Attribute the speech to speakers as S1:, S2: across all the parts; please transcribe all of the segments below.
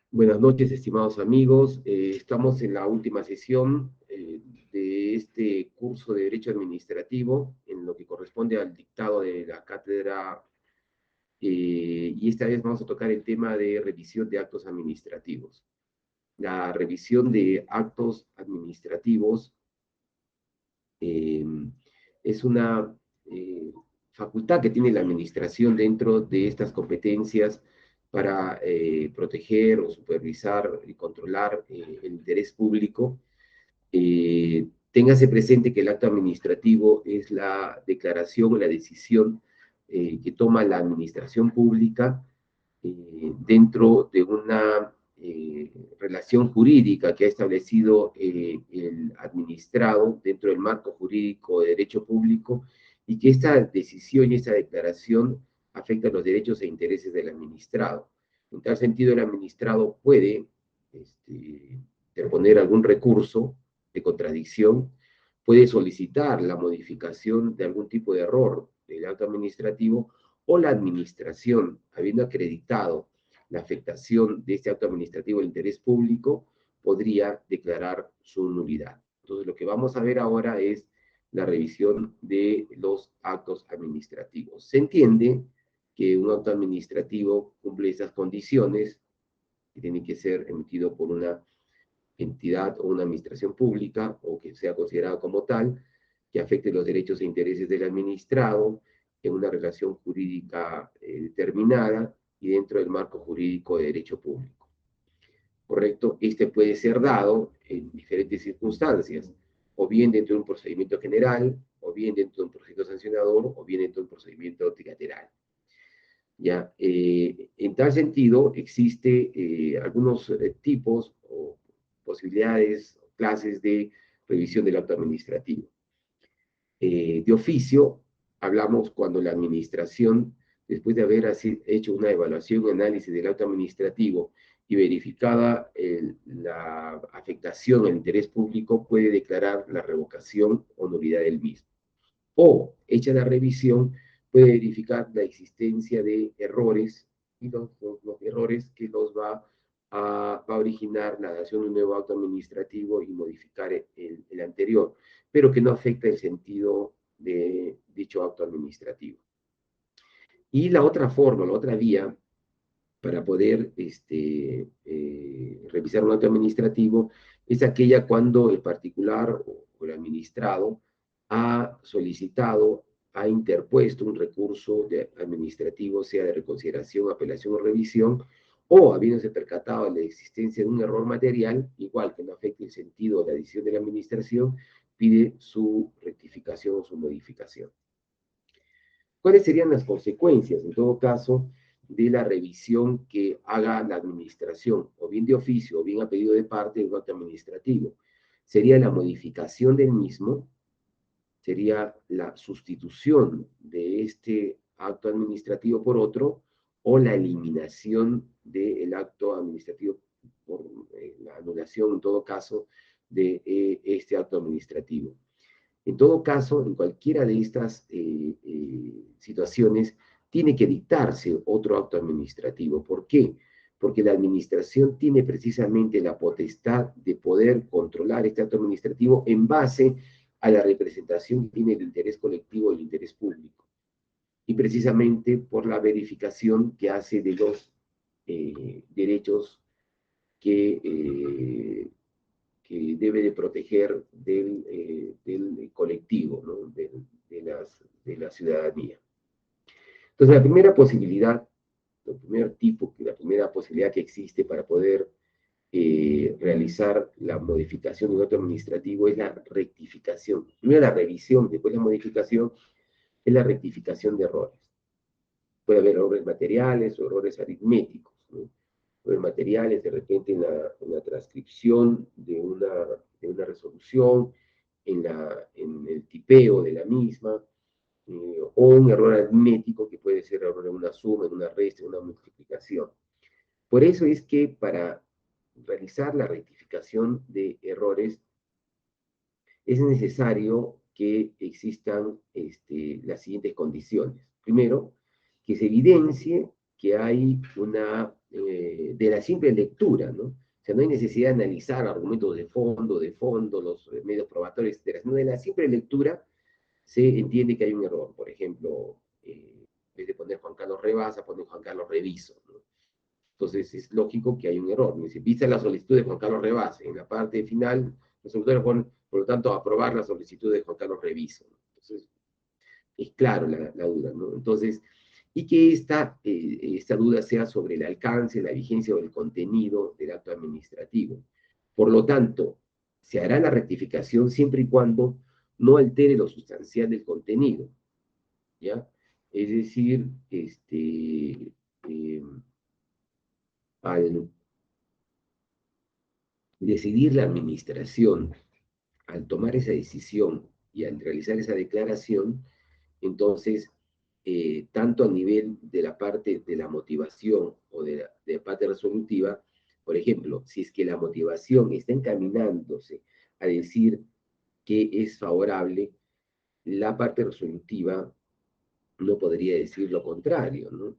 S1: Buenas noches, estimados amigos. Estamos en la última sesión de este curso de Derecho Administrativo, en lo que corresponde al dictado de la cátedra, y esta vez vamos a tocar el tema de revisión de actos administrativos. La revisión de actos administrativos eh, es una facultad que tiene la administración dentro de estas competencias para proteger o supervisar y controlar el interés público. Téngase presente que el acto administrativo es la declaración o la decisión que toma la administración pública dentro de una relación jurídica que ha establecido el administrado dentro del marco jurídico de derecho público, y que esta decisión y esta declaración afecta los derechos e intereses del administrado. En tal sentido, el administrado puede interponer algún recurso de contradicción, puede solicitar la modificación de algún tipo de error del acto administrativo, o la administración, habiendo acreditado la afectación de este acto administrativo al interés público, podría declarar su nulidad. Entonces, lo que vamos a ver ahora es la revisión de los actos administrativos. Se entiende que un acto administrativo cumple esas condiciones, que tiene que ser emitido por una entidad o una administración pública, o que sea considerado como tal, que afecte los derechos e intereses del administrado en una relación jurídica determinada y dentro del marco jurídico de derecho público. ¿Correcto? Este puede ser dado en diferentes circunstancias, o bien dentro de un procedimiento general, o bien dentro de un procedimiento sancionador, o bien dentro de un procedimiento trilateral. ¿Ya? En tal sentido, existe algunos tipos o posibilidades, clases de revisión del acto administrativo. De oficio, hablamos cuando la administración, después de haber hecho una evaluación o análisis del acto administrativo y verificada la afectación al interés público, puede declarar la revocación o nulidad del mismo. O, hecha la revisión, puede verificar la existencia de errores, y los errores que los va a originar la dación de un nuevo acto administrativo y modificar el anterior, pero que no afecta el sentido de dicho acto administrativo. Y la otra forma, la otra vía para poder revisar un acto administrativo es aquella cuando el particular o el administrado ha solicitado, ha interpuesto un recurso administrativo, sea de reconsideración, apelación o revisión, o habiéndose percatado de la existencia de un error material, igual que no afecte el sentido de la decisión de la administración, pide su rectificación o su modificación. ¿Cuáles serían las consecuencias, en todo caso, de la revisión que haga la administración, o bien de oficio, o bien a pedido de parte de un acto administrativo? Sería la modificación del mismo, sería la sustitución de este acto administrativo por otro, o la eliminación del acto administrativo por la anulación, en todo caso, de este acto administrativo. En todo caso, en cualquiera de estas situaciones, tiene que dictarse otro acto administrativo. ¿Por qué? Porque la administración tiene precisamente la potestad de poder controlar este acto administrativo en base a la representación que tiene el interés colectivo y el interés público. Y precisamente por la verificación que hace de los derechos que debe de proteger del colectivo, ¿no? de la ciudadanía. Entonces, la primera posibilidad, la primera posibilidad que existe para poder realizar la modificación de un acto administrativo es la rectificación. Primero la revisión, después la modificación, es la rectificación de errores. Puede haber errores materiales o errores aritméticos, ¿no? Materiales, de repente en la transcripción de una resolución, en el tipeo de la misma, o un error aritmético que puede ser error en una suma, en una resta, en una multiplicación. Por eso es que para realizar la rectificación de errores es necesario que existan las siguientes condiciones. Primero, que se evidencie que hay una de la simple lectura, ¿no? O sea, no hay necesidad de analizar argumentos de fondo, los medios probatorios, etcétera, sino de la simple lectura se entiende que hay un error. Por ejemplo, en vez de poner Juan Carlos Rebasa, ponen Juan Carlos Reviso, ¿no? Entonces es lógico que hay un error. Dice, vista la solicitud de Juan Carlos Rebasa. En la parte final, los autores ponen, por lo tanto, aprobar la solicitud de Juan Carlos Reviso, ¿no? Entonces, es claro la duda, ¿no? Entonces, y que esta duda sea sobre el alcance, la vigencia o el contenido del acto administrativo. Por lo tanto, se hará la rectificación siempre y cuando no altere lo sustancial del contenido, ¿ya? Es decir, al decidir la administración, al tomar esa decisión y al realizar esa declaración, entonces, tanto a nivel de la parte de la motivación o de la parte resolutiva, por ejemplo, si es que la motivación está encaminándose a decir que es favorable, la parte resolutiva no podría decir lo contrario, ¿no?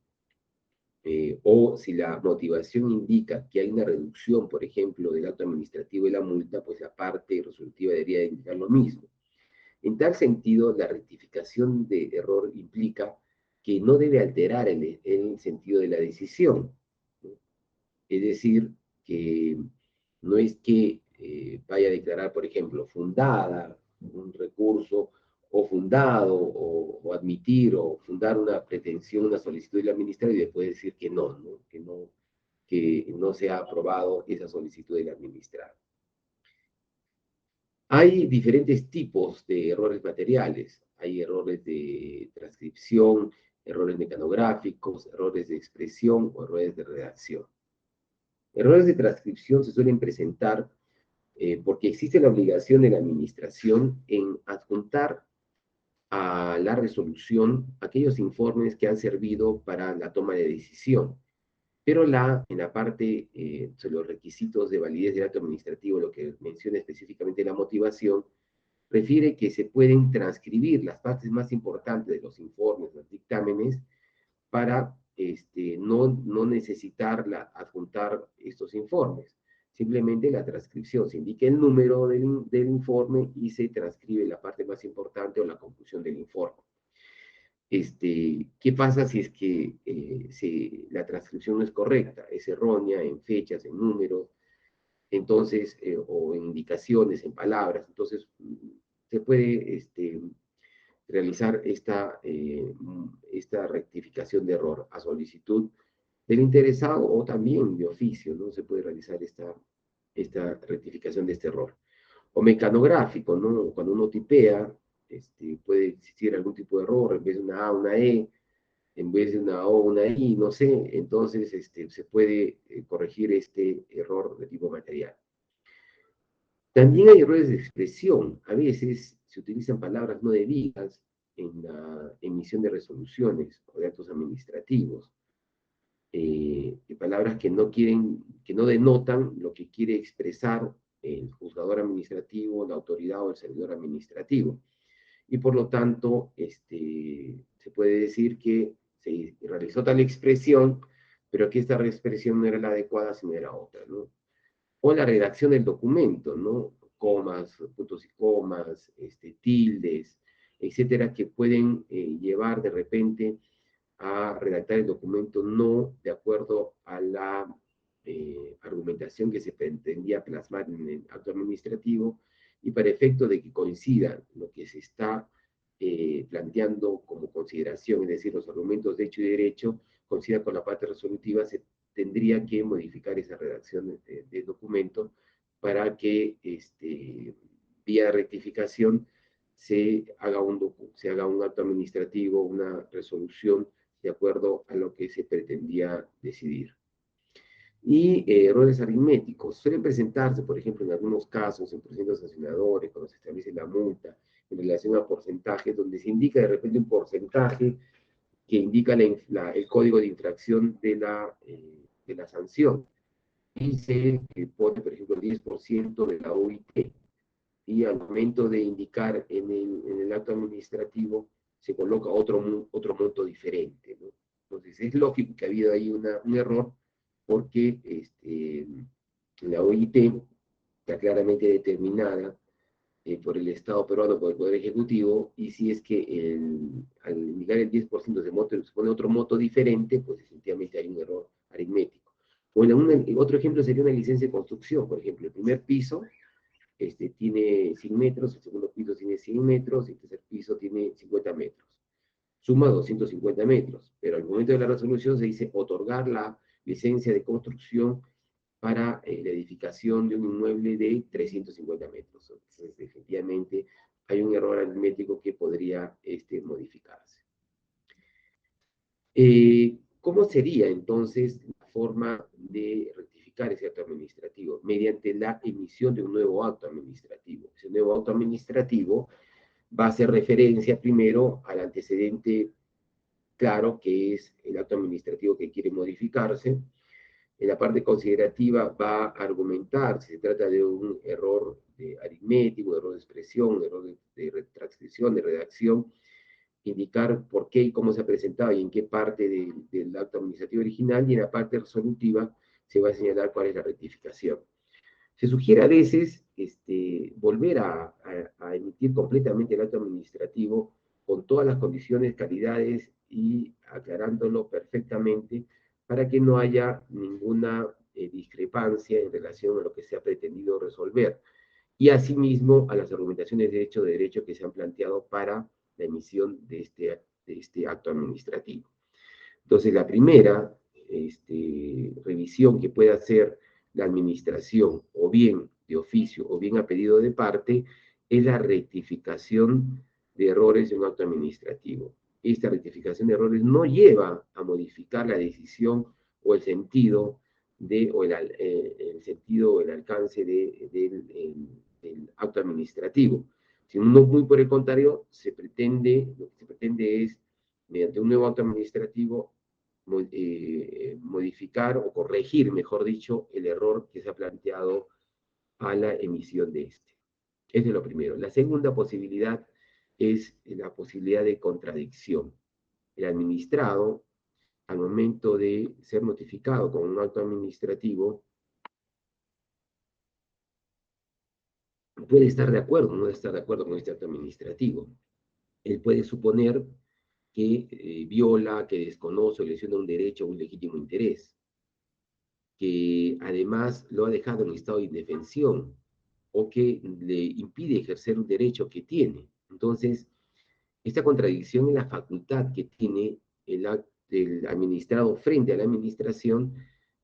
S1: O si la motivación indica que hay una reducción, por ejemplo, del acto administrativo y la multa, pues la parte resolutiva debería indicar lo mismo. En tal sentido, la rectificación de error implica que no debe alterar el sentido de la decisión, ¿no? Es decir, que no es que vaya a declarar, por ejemplo, fundada un recurso o fundado o admitir o fundar una pretensión, una solicitud del administrador y después decir que no, ¿no? Que no se ha aprobado esa solicitud del administrador. Hay diferentes tipos de errores materiales. Hay errores de transcripción, errores mecanográficos, errores de expresión o errores de redacción. Errores de transcripción se suelen presentar porque existe la obligación de la administración en adjuntar a la resolución aquellos informes que han servido para la toma de decisión. Pero en la parte de los requisitos de validez del acto administrativo, lo que menciona específicamente la motivación, refiere que se pueden transcribir las partes más importantes de los informes, los dictámenes, para no necesitar adjuntar estos informes. Simplemente la transcripción, se indica el número del informe y se transcribe la parte más importante o la conclusión del informe. ¿Qué pasa si es que la transcripción no es correcta? Es errónea en fechas, en números, entonces, o en indicaciones, en palabras. Entonces, se puede realizar esta rectificación de error a solicitud del interesado o también de oficio, ¿no? Se puede realizar esta rectificación de este error. O mecanográfico, ¿no? Cuando uno tipea, puede existir algún tipo de error, en vez de una A, una E, en vez de una O, una I, no sé, entonces se puede corregir este error de tipo material. También hay errores de expresión. A veces se utilizan palabras no debidas en la emisión de resoluciones o de actos administrativos. Palabras que no quieren, que no denotan lo que quiere expresar el juzgador administrativo, la autoridad o el servidor administrativo. Y por lo tanto, se puede decir que se realizó tal expresión, pero que esta expresión no era la adecuada, sino era otra, ¿no? O la redacción del documento, ¿no? Comas, puntos y comas, tildes, etcétera, que pueden llevar de repente a redactar el documento no de acuerdo a la argumentación que se pretendía plasmar en el acto administrativo y para efecto de que coincida lo que se está planteando como consideración, es decir, los argumentos de hecho y derecho, coincida con la parte resolutiva, se tendría que modificar esa redacción del documento para que vía rectificación se haga un acto administrativo, una resolución de acuerdo a lo que se pretendía decidir. Y errores aritméticos suelen presentarse, por ejemplo, en algunos casos, en procedimientos sancionadores, cuando se establece la multa en relación a porcentajes, donde se indica de repente un porcentaje que indica el código de infracción de la sanción. Y se pone, por ejemplo, el 10% de la OIT. Y al momento de indicar en el acto administrativo, se coloca otro monto diferente, ¿no? Entonces, es lógico que ha habido ahí un error porque la OIT está claramente determinada por el Estado peruano, por el Poder Ejecutivo, y si es que al indicar el 10% se pone otro monto diferente, pues definitivamente hay un error aritmético. Bueno, otro ejemplo sería una licencia de construcción, por ejemplo, el primer piso tiene 100 metros, el segundo piso tiene 100 metros, y el tercer piso tiene 50 metros. Suma 250 metros, pero al momento de la resolución se dice otorgar la licencia de construcción para la edificación de un inmueble de 350 metros. Entonces, efectivamente, hay un error aritmético que podría modificarse. ¿Cómo sería entonces la forma de rectificar ese acto administrativo? Mediante la emisión de un nuevo acto administrativo. Ese nuevo acto administrativo va a hacer referencia primero al antecedente claro, que es el acto administrativo que quiere modificarse. En la parte considerativa va a argumentar si se trata de un error aritmético, error de expresión, error de transcripción, de redacción, indicar por qué y cómo se ha presentado y en qué parte del acto administrativo original, y en la parte resolutiva se va a señalar cuál es la rectificación. Se sugiere a veces volver a emitir completamente el acto administrativo con todas las condiciones, calidades y aclarándolo perfectamente para que no haya ninguna discrepancia en relación a lo que se ha pretendido resolver. Y asimismo a las argumentaciones de derecho que se han planteado para la emisión de este acto administrativo. Entonces, la primera revisión que puede hacer la administración, o bien de oficio, o bien a pedido de parte, es la rectificación de errores de un acto administrativo. Esta rectificación de errores no lleva a modificar la decisión o el sentido el sentido o el alcance del acto administrativo, sino muy por el contrario, lo que se pretende es, mediante un nuevo acto administrativo, modificar o corregir, mejor dicho, el error que se ha planteado a la emisión de este. Este es lo primero. La segunda posibilidad es la posibilidad de contradicción. El administrado, al momento de ser notificado con un acto administrativo, puede estar de acuerdo, no estar de acuerdo con este acto administrativo. Él puede suponer que viola, que desconoce o lesiona un derecho o un legítimo interés, que además lo ha dejado en estado de indefensión o que le impide ejercer un derecho que tiene. Entonces, esta contradicción es la facultad que tiene el administrado frente a la administración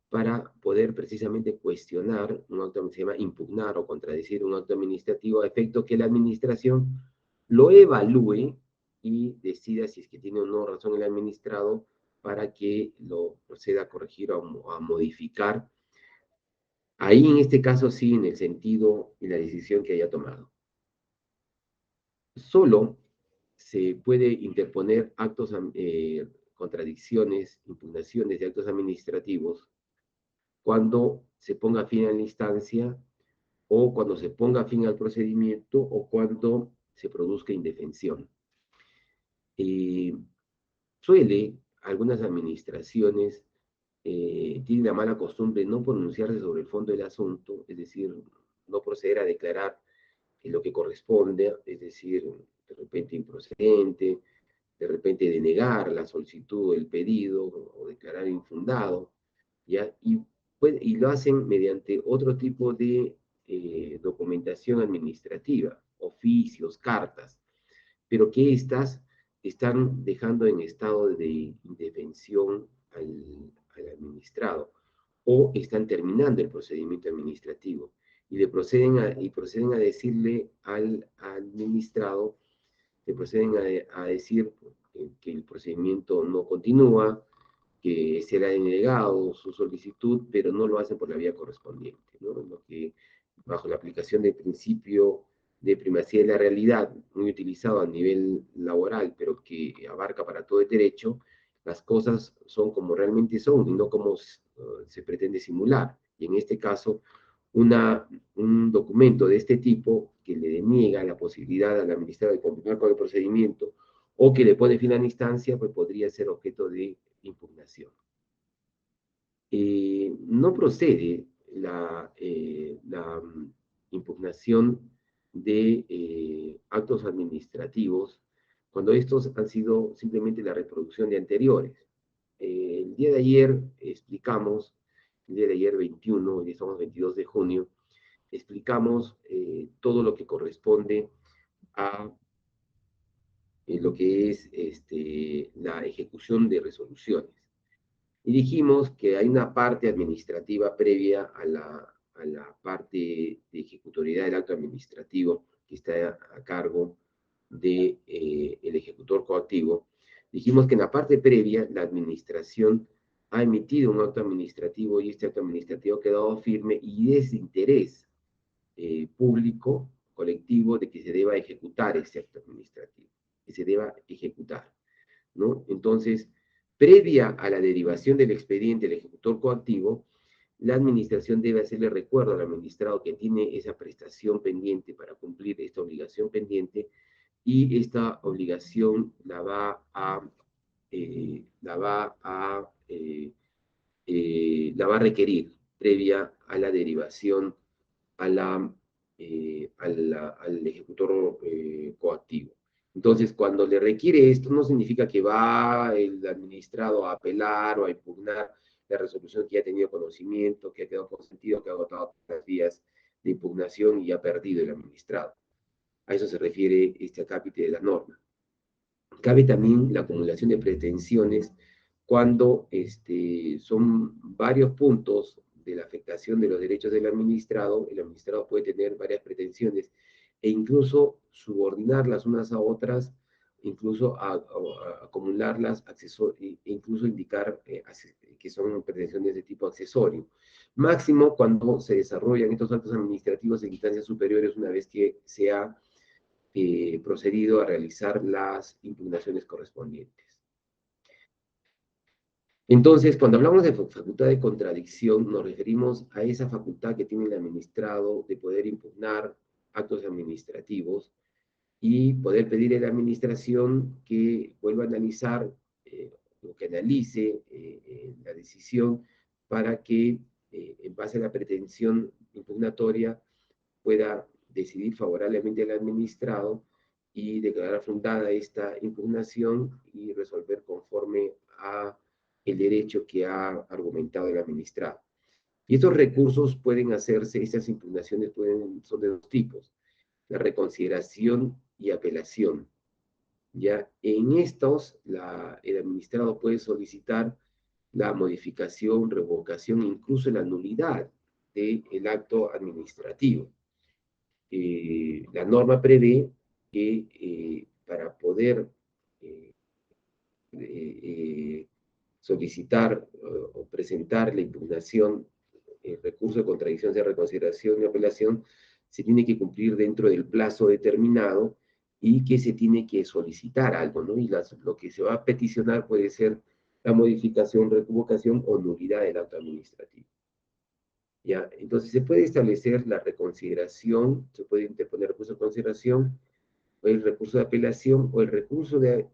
S1: para poder precisamente cuestionar un acto que se llama impugnar o contradecir un acto administrativo a efecto que la administración lo evalúe y decida si es que tiene o no razón el administrado para que lo proceda a corregir o a modificar. Ahí en este caso sí, en el sentido y la decisión que haya tomado. Solo se puede interponer contradicciones, impugnaciones de actos administrativos cuando se ponga fin a la instancia o cuando se ponga fin al procedimiento o cuando se produzca indefensión. Suele algunas administraciones tienen la mala costumbre de no pronunciarse sobre el fondo del asunto, es decir, no proceder a declarar lo que corresponde, es decir, de repente improcedente, de repente denegar la solicitud, el pedido o declarar infundado, ¿ya? Y lo hacen mediante otro tipo de documentación administrativa, oficios, cartas, pero que éstas están dejando en estado de indefensión al administrado o están terminando el procedimiento administrativo y proceden a decirle al administrado, le proceden a decir que el procedimiento no continúa, que será denegado su solicitud, pero no lo hacen por la vía correspondiente, ¿no? Lo que, bajo la aplicación del principio de primacía de la realidad, muy utilizado a nivel laboral, pero que abarca para todo el derecho, las cosas son como realmente son y no como se pretende simular. Y en este caso, un documento de este tipo que le deniega la posibilidad al administrador de continuar con el procedimiento o que le pone fin a la instancia, pues podría ser objeto de impugnación. no procede la impugnación de actos administrativos cuando estos han sido simplemente la reproducción de anteriores. El día de ayer explicamos, el día de ayer 21, hoy estamos 22 de junio, explicamos todo lo que corresponde a lo que es la ejecución de resoluciones. Y dijimos que hay una parte administrativa previa a la parte de ejecutoriedad del acto administrativo que está a cargo del el ejecutor coactivo. Dijimos que en la parte previa la administración ha emitido un acto administrativo y este acto administrativo ha quedado firme y es de interés público, colectivo, de que se deba ejecutar este acto administrativo, que se deba ejecutar, ¿no? Entonces, previa a la derivación del expediente del ejecutor coactivo, la administración debe hacerle recuerdo al administrado que tiene esa prestación pendiente para cumplir esta obligación pendiente y esta obligación la va a requerir previa a la derivación a al ejecutor coactivo. Entonces, cuando le requiere esto, no significa que va el administrado a apelar o a impugnar la resolución que ya ha tenido conocimiento, que ha quedado consentido, que ha agotado las vías de impugnación y ha perdido el administrado. A eso se refiere este acápite de la norma. Cabe también la acumulación de pretensiones cuando son varios puntos de la afectación de los derechos del administrado. El administrado puede tener varias pretensiones e incluso subordinarlas unas a otras, incluso a acumularlas, e incluso indicar que son pretensiones de tipo accesorio. Máximo cuando se desarrollan estos actos administrativos en instancias superiores una vez que se ha procedido a realizar las impugnaciones correspondientes. Entonces, cuando hablamos de facultad de contradicción, nos referimos a esa facultad que tiene el administrado de poder impugnar actos administrativos y poder pedir a la administración que vuelva a analizar o que analice la decisión para que, en base a la pretensión impugnatoria, pueda decidir favorablemente al administrado y declarar fundada esta impugnación y resolver conforme a el derecho que ha argumentado el administrado. Y estos recursos pueden hacerse, estas impugnaciones son de dos tipos, la reconsideración y apelación. Ya en estos, el administrado puede solicitar la modificación, revocación, incluso la nulidad del acto administrativo. La norma prevé que para poder eh, solicitar o presentar la impugnación, el recurso de contradicción, de reconsideración y apelación, se tiene que cumplir dentro del plazo determinado y que se tiene que solicitar algo, ¿no? Y lo que se va a peticionar puede ser la modificación, revocación o nulidad del acto administrativo. ¿Ya? Entonces se puede establecer la reconsideración, se puede interponer recurso de consideración, o el recurso de apelación, o el recurso de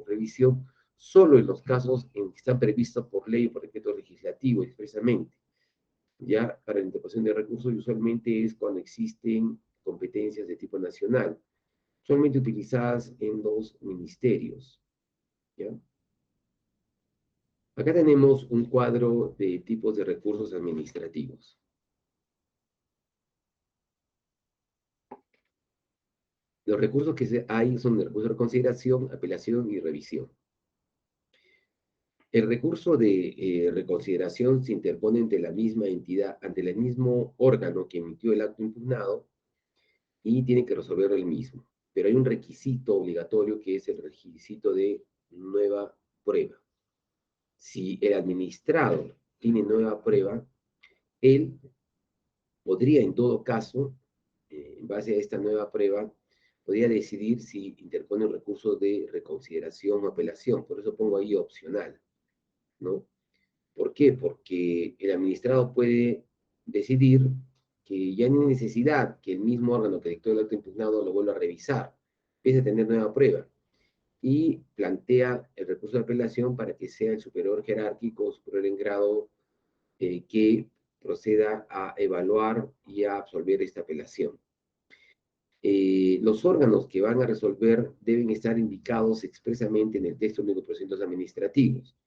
S1: revisión, solo en los casos en que están previstos por ley o por decreto legislativo expresamente. Ya para la interposición de recursos usualmente es cuando existen competencias de tipo nacional, usualmente utilizadas en los ministerios. ¿Ya? Acá tenemos un cuadro de tipos de recursos administrativos. Los recursos que hay son el recurso de reconsideración, apelación y revisión. El recurso de reconsideración se interpone ante la misma entidad, ante el mismo órgano que emitió el acto impugnado y tiene que resolver el mismo. Pero hay un requisito obligatorio que es el requisito de nueva prueba. Si el administrado tiene nueva prueba, él podría en todo caso, en base a esta nueva prueba, podría decidir si interpone un recurso de reconsideración o apelación. Por eso pongo ahí opcional, ¿no? ¿Por qué? Porque el administrado puede decidir que ya no hay necesidad que el mismo órgano que dictó el acto impugnado lo vuelva a revisar, pese a tener nueva prueba. y plantea el recurso de apelación para que sea el superior jerárquico, superior en grado, que proceda a evaluar y a absolver esta apelación. Los órganos que van a resolver deben estar indicados expresamente en el texto único de procedimientos administrativos.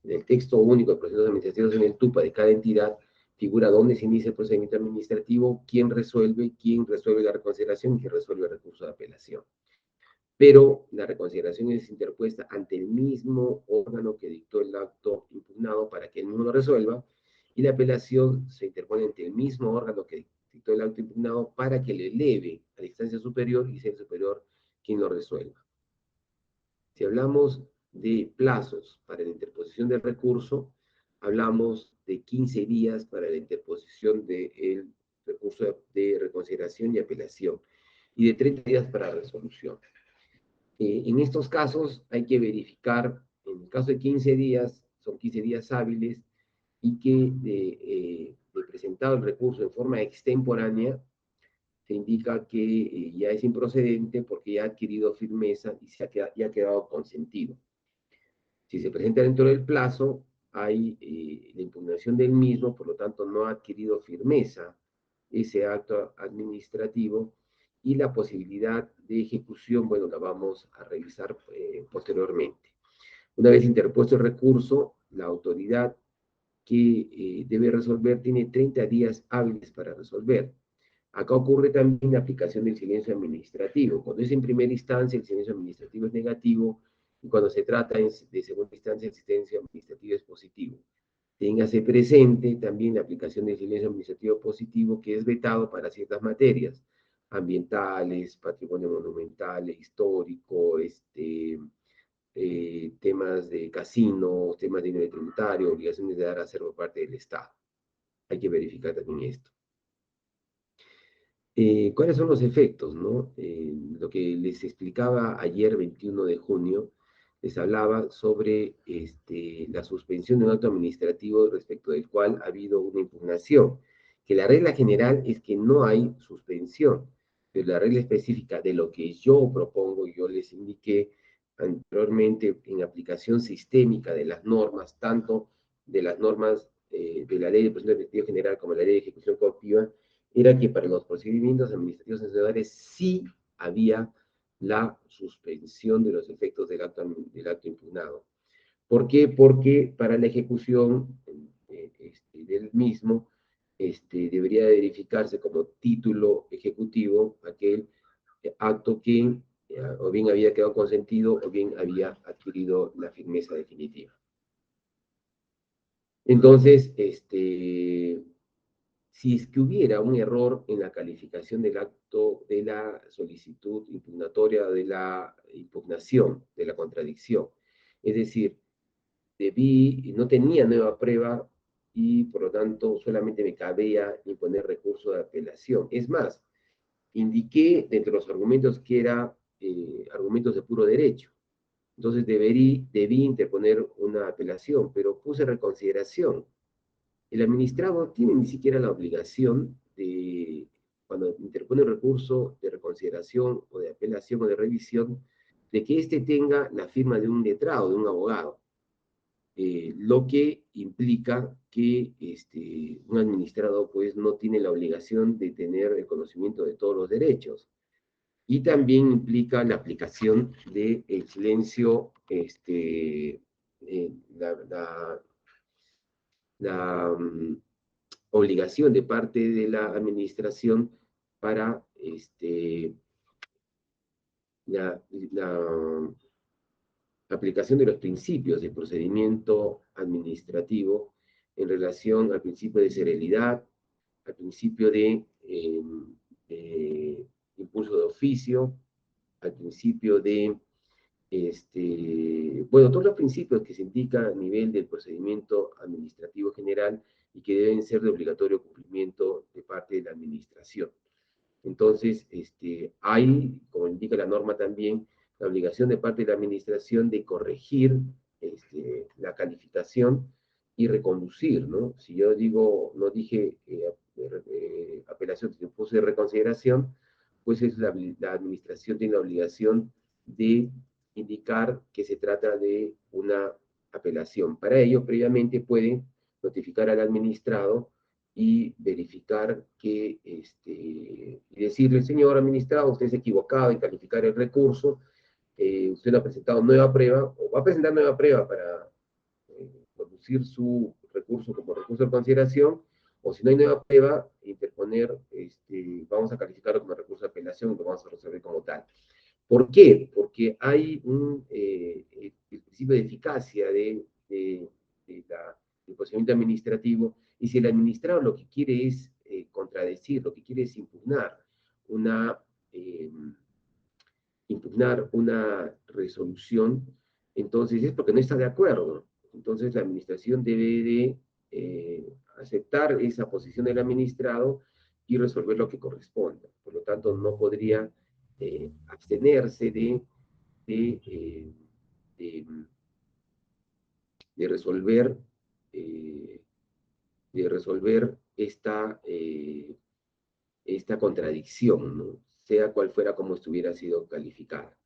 S1: En el texto único de procedimientos administrativos, en el TUPA de cada entidad, figura dónde se inicia el procedimiento administrativo, quién resuelve la reconsideración y quién resuelve el recurso de apelación. Pero la reconsideración es interpuesta ante el mismo órgano que dictó el acto impugnado para que el mismo lo resuelva, y la apelación se interpone ante el mismo órgano que dictó el acto impugnado para que le eleve a la instancia superior y sea el superior quien lo resuelva. Si hablamos de plazos para la interposición del recurso, hablamos de 15 días para la interposición del recurso de reconsideración y apelación, y de 30 días para resolución. En estos casos hay que verificar, en el caso de 15 días, son 15 días hábiles, y que de presentado el recurso en forma extemporánea, se indica que ya es improcedente porque ya ha adquirido firmeza y ya ha quedado consentido. Si se presenta dentro del plazo, hay la impugnación del mismo, por lo tanto no ha adquirido firmeza ese acto administrativo, y la posibilidad de ejecución, bueno, la vamos a revisar posteriormente. Una vez interpuesto el recurso, la autoridad que debe resolver tiene 30 días hábiles para resolver. Acá ocurre también la aplicación del silencio administrativo. Cuando es en primera instancia, el silencio administrativo es negativo, y cuando se trata de segunda instancia, el silencio administrativo es positivo. Téngase presente también la aplicación del silencio administrativo positivo, que es vetado para ciertas materias ambientales, patrimonio monumental, histórico, temas de casino, temas de nivel tributario, obligaciones de dar a hacer por parte del Estado. Hay que verificar también esto. ¿Cuáles son los efectos, no? Lo que les explicaba ayer, 21 de junio, les hablaba sobre la suspensión de un acto administrativo respecto del cual ha habido una impugnación, que la regla general es que no hay suspensión, pero la regla específica de lo que yo propongo, yo les indiqué anteriormente, en aplicación sistémica de las normas, tanto de las normas de la Ley de Procedimiento Administrativo General como de la Ley de Ejecución Coactiva, era que para los procedimientos administrativos sancionadores sí había la suspensión de los efectos del acto impugnado. ¿Por qué? Porque para la ejecución del mismo debería verificarse como título ejecutivo aquel acto que o bien había quedado consentido o bien había adquirido la firmeza definitiva. Entonces, si es que hubiera un error en la calificación del acto de la solicitud impugnatoria, de la impugnación, de la contradicción, es decir, no tenía nueva prueba y por lo tanto solamente me cabía imponer recurso de apelación. Es más, indiqué dentro de los argumentos que eran argumentos de puro derecho. Entonces debí interponer una apelación, pero puse reconsideración. El administrado no tiene ni siquiera la obligación de, cuando interpone un recurso de reconsideración o de apelación o de revisión, de que éste tenga la firma de un letrado, de un abogado, lo que implica que un administrado pues no tiene la obligación de tener el conocimiento de todos los derechos. Y también implica la aplicación del silencio, la obligación de parte de la administración para la aplicación de los principios de procedimiento administrativo en relación al principio de serenidad, al principio de impulso de oficio, al principio de bueno, todos los principios que se indican a nivel del procedimiento administrativo general y que deben ser de obligatorio cumplimiento de parte de la administración. Entonces, hay, como indica la norma también, la obligación de parte de la administración de corregir la calificación y reconducir, ¿no? Si yo digo, no dije apelación, sino puse reconsideración, pues la administración tiene la obligación de indicar que se trata de una apelación. Para ello, previamente puede notificar al administrado y verificar que, y decirle, señor administrado, usted se ha equivocado en calificar el recurso, usted no ha presentado nueva prueba, o va a presentar nueva prueba para conducir su recurso como recurso de consideración, o si no hay nueva prueba, interponer, vamos a calificarlo como recurso de apelación y lo vamos a resolver como tal. ¿Por qué? Porque hay el principio de eficacia del procedimiento administrativo, y si el administrado lo que quiere es contradecir, lo que quiere es eh, impugnar una resolución, entonces es porque no está de acuerdo. Entonces la administración debe de aceptar esa posición del administrado y resolver lo que corresponda. Por lo tanto, no podría abstenerse de, eh, de, de resolver, eh, esta contradicción, ¿no? Sea cual fuera como estuviera sido calificada.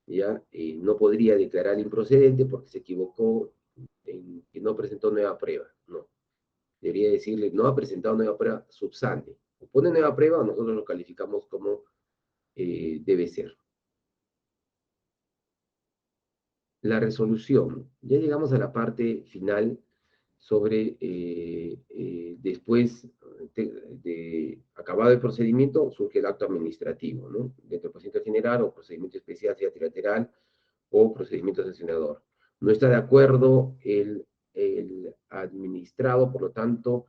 S1: ¿Ya? No podría declarar improcedente porque se equivocó en que no presentó nueva prueba, no. Debería decirle, no ha presentado nueva prueba, subsane. O pone nueva prueba o nosotros lo calificamos como debe ser. La resolución. Ya llegamos a la parte final sobre, después acabado el procedimiento, surge el acto administrativo, ¿no? Dentro del procedimiento general o procedimiento especial, sea trilateral o procedimiento sancionador. No está de acuerdo el administrado, por lo tanto,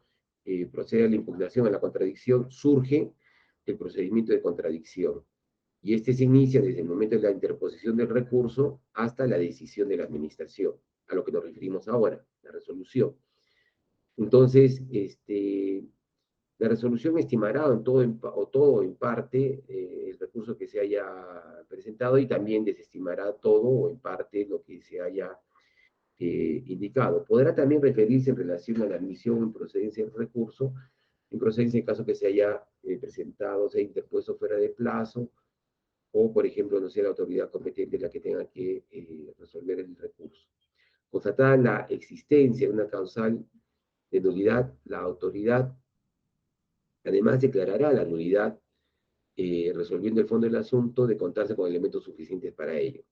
S1: procede a la impugnación, a la contradicción, surge el procedimiento de contradicción. Y este se inicia desde el momento de la interposición del recurso hasta la decisión de la administración, a lo que nos referimos ahora, la resolución. Entonces, la resolución estimará en todo o todo en parte el recurso que se haya presentado, y también desestimará todo o en parte lo que se haya indicado. Podrá también referirse en relación a la admisión en procedencia del recurso, en procedencia en caso que se haya presentado, se haya interpuesto fuera de plazo, o, por ejemplo, no sea la autoridad competente la que tenga que resolver el recurso. Constatada la existencia de una causal de nulidad, la autoridad además declarará la nulidad, resolviendo el fondo del asunto de contarse con elementos suficientes para ello.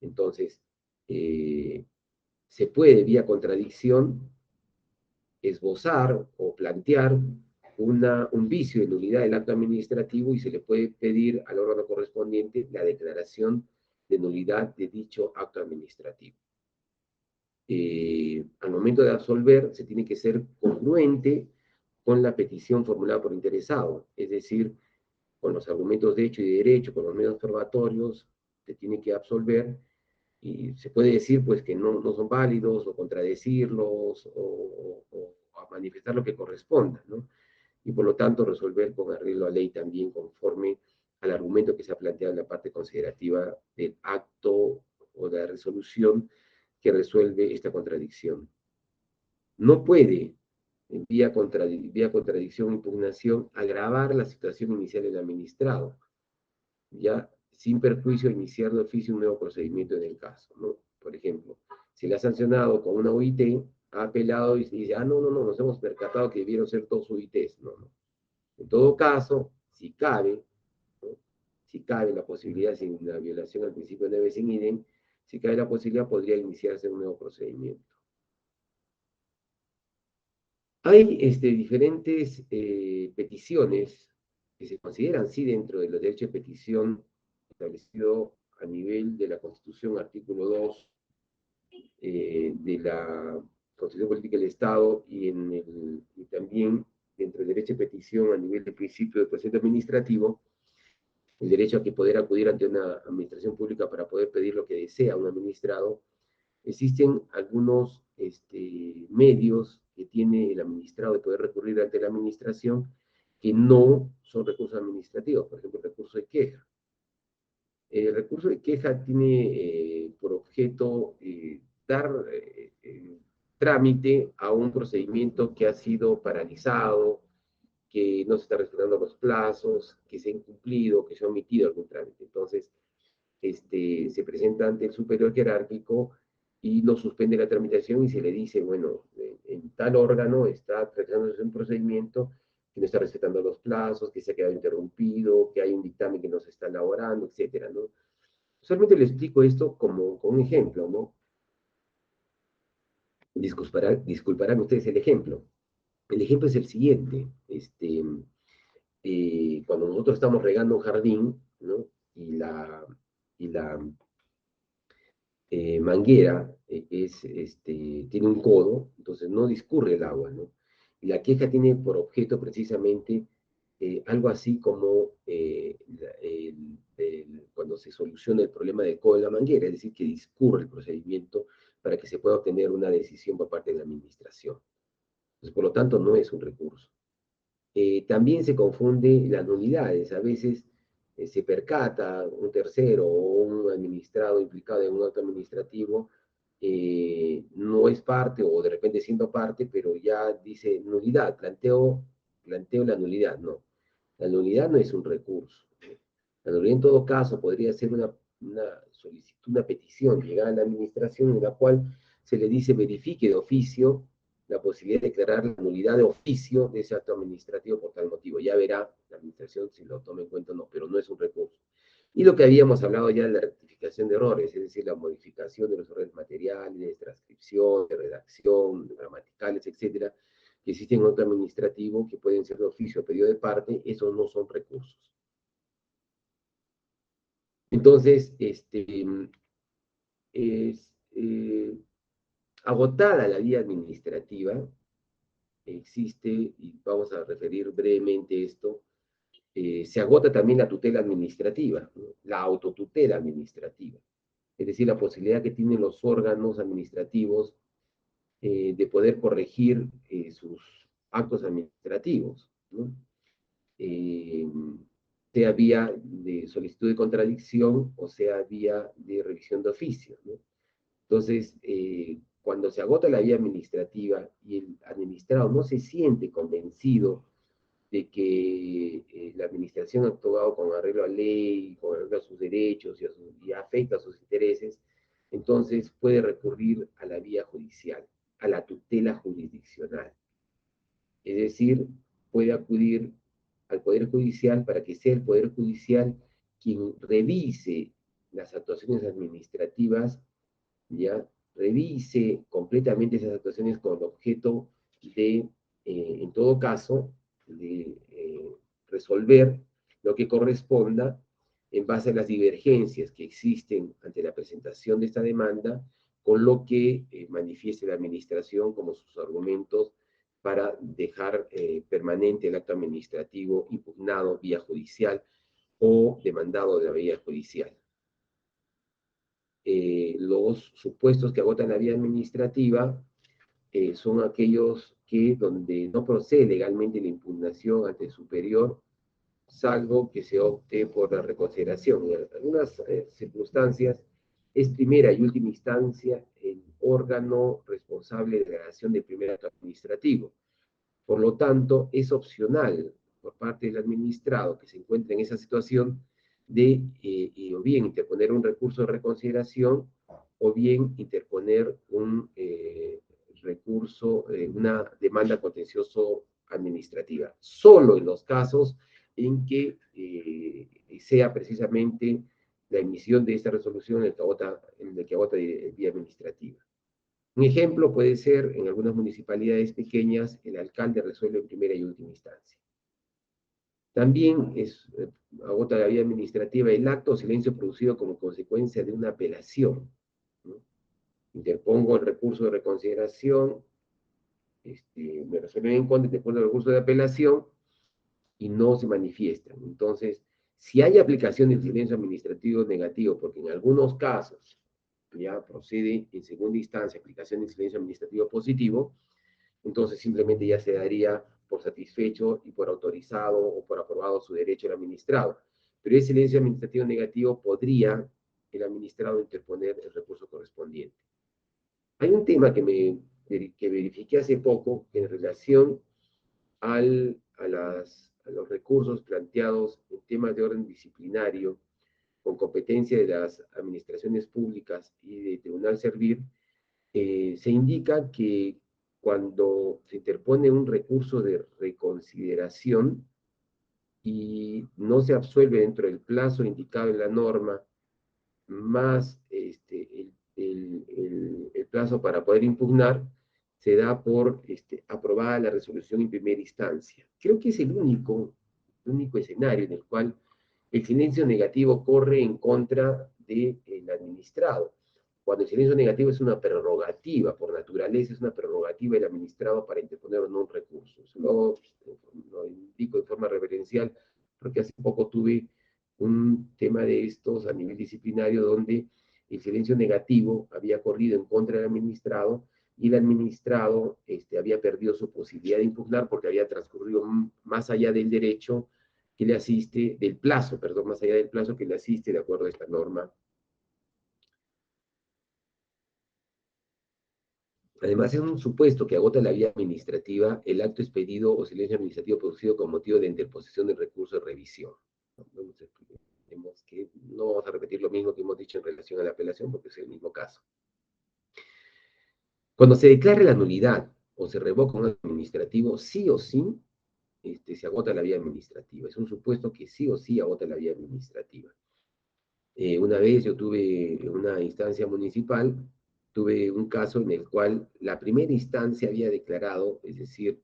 S1: Entonces, se puede, vía contradicción, esbozar o plantear un vicio de nulidad del acto administrativo, y se le puede pedir al órgano correspondiente la declaración de nulidad de dicho acto administrativo. Al momento de absolver, se tiene que ser congruente con la petición formulada por interesado, es decir, con los argumentos de hecho y de derecho, con los medios probatorios, se tiene que absolver, y se puede decir pues que no son válidos, o contradecirlos, o a manifestar lo que corresponda, ¿no? Y por lo tanto resolver con arreglo a ley también conforme al argumento que se ha planteado en la parte considerativa del acto o de la resolución que resuelve esta contradicción. No puede, vía contradicción o impugnación, agravar la situación inicial del administrado, ya sin perjuicio de iniciar de oficio un nuevo procedimiento en el caso, ¿no? Por ejemplo, si le ha sancionado con una UIT, ha apelado y dice, no, nos hemos percatado que debieron ser dos UITs, no. En todo caso, si cabe, ¿no? Si cabe la posibilidad, sin la violación al principio de nebe sin idem, si cabe la posibilidad, podría iniciarse un nuevo procedimiento. Hay diferentes peticiones que se consideran, sí, dentro de los derechos de petición establecido a nivel de la Constitución, artículo 2 de la Constitución Política del Estado, y también dentro del derecho de petición a nivel del principio del procedimiento administrativo, el derecho a que poder acudir ante una administración pública para poder pedir lo que desea un administrado. Existen algunos medios que tiene el administrado de poder recurrir ante la administración, que no son recursos administrativos, por ejemplo, el recurso de queja. El recurso de queja tiene por objeto dar trámite a un procedimiento que ha sido paralizado, que no se está respetando los plazos, que se ha incumplido, que se ha omitido algún trámite. Entonces, se presenta ante el superior jerárquico y lo suspende la tramitación y se le dice, bueno, en tal órgano está realizándose un procedimiento que no está respetando los plazos, que se ha quedado interrumpido, que hay un dictamen que no se está elaborando, etcétera, ¿no? Solamente le explico esto como un ejemplo, ¿no? Disculparán ustedes el ejemplo. El ejemplo es el siguiente. Cuando nosotros estamos regando un jardín, ¿no? Y la manguera tiene un codo, entonces no discurre el agua, ¿no? Y la queja tiene por objeto precisamente algo así como cuando se soluciona el problema del codo de la manguera, es decir, que discurre el procedimiento para que se pueda obtener una decisión por parte de la administración. Entonces, por lo tanto, no es un recurso. También se confunde las nulidades. A veces se percata un tercero o un administrado implicado en un acto administrativo, no es parte o de repente siendo parte, pero ya dice nulidad, planteo la nulidad. No, la nulidad no es un recurso. La nulidad en todo caso podría ser una solicitud, una petición llegada a la administración en la cual se le dice verifique de oficio la posibilidad de declarar la nulidad de oficio de ese acto administrativo por tal motivo. Ya verá la administración si lo toma en cuenta o no, pero no es un recurso. Y lo que habíamos hablado ya de la rectificación de errores, es decir, la modificación de los errores materiales, de transcripción, de redacción, gramaticales, etcétera, que existen en un acto administrativo que pueden ser de oficio o pedido de parte, esos no son recursos. Entonces, es, agotada la vía administrativa, existe, y vamos a referir brevemente esto, se agota también la tutela administrativa, ¿no? La autotutela administrativa, es decir, la posibilidad que tienen los órganos administrativos de poder corregir sus actos administrativos, ¿no? Eh, sea vía de solicitud de contradicción o sea vía de revisión de oficio, ¿no? Entonces, cuando se agota la vía administrativa y el administrado no se siente convencido de que la administración ha actuado con arreglo a ley, con arreglo a sus derechos y afecta a sus intereses, entonces puede recurrir a la vía judicial, a la tutela jurisdiccional. Es decir, puede acudir al Poder Judicial para que sea el Poder Judicial quien revise las actuaciones administrativas, ya revise completamente esas actuaciones con el objeto de, en todo caso, de resolver lo que corresponda en base a las divergencias que existen ante la presentación de esta demanda, con lo que manifieste la administración como sus argumentos para dejar permanente el acto administrativo impugnado vía judicial o demandado de la vía judicial. Los supuestos que agotan la vía administrativa son aquellos que donde no procede legalmente la impugnación ante el superior, salvo que se opte por la reconsideración. En algunas circunstancias es primera y última instancia el órgano responsable de la acción de primer acto administrativo. Por lo tanto, es opcional por parte del administrado que se encuentre en esa situación de o bien interponer un recurso de reconsideración o bien interponer un recurso, una demanda contencioso administrativa. Solo en los casos en que sea precisamente la emisión de esta resolución en el que agota vía administrativa. Un ejemplo puede ser, en algunas municipalidades pequeñas, el alcalde resuelve en primera y última instancia. También agota la vía administrativa el acto o silencio producido como consecuencia de una apelación, ¿no? Interpongo el recurso de reconsideración, me resuelven en contra, interpongo el recurso de apelación y no se manifiestan. Entonces, si hay aplicación del silencio administrativo negativo, porque en algunos casos ya procede en segunda instancia aplicación del silencio administrativo positivo, entonces simplemente ya se daría por satisfecho y por autorizado o por aprobado su derecho al administrado. Pero ese silencio administrativo negativo podría el administrado interponer el recurso correspondiente. Hay un tema que verifiqué hace poco en relación a los recursos planteados en temas de orden disciplinario con competencia de las administraciones públicas y de Tribunal Servir, se indica que cuando se interpone un recurso de reconsideración y no se absuelve dentro del plazo indicado en la norma, más el plazo para poder impugnar, se da por aprobada la resolución en primera instancia. Creo que es el único escenario en el cual el silencio negativo corre en contra del administrado. Cuando el silencio negativo es una prerrogativa, por naturaleza es una prerrogativa del administrado para interponer o no un recurso. Eso lo indico de forma reverencial, porque hace poco tuve un tema de estos a nivel disciplinario donde el silencio negativo había corrido en contra del administrado y el administrado había perdido su posibilidad de impugnar porque había transcurrido más allá del derecho que le asiste, del plazo, perdón, más allá del plazo que le asiste de acuerdo a esta norma. Además, en un supuesto que agota la vía administrativa, el acto expedido o silencio administrativo producido con motivo de interposición del recurso de revisión. Vemos que no vamos a repetir lo mismo que hemos dicho en relación a la apelación, porque es el mismo caso. Cuando se declare la nulidad o se revoca un acto administrativo, sí o sí se agota la vía administrativa. Es un supuesto que sí o sí agota la vía administrativa. Una vez yo tuve una instancia municipal, tuve un caso en el cual la primera instancia había declarado, es decir,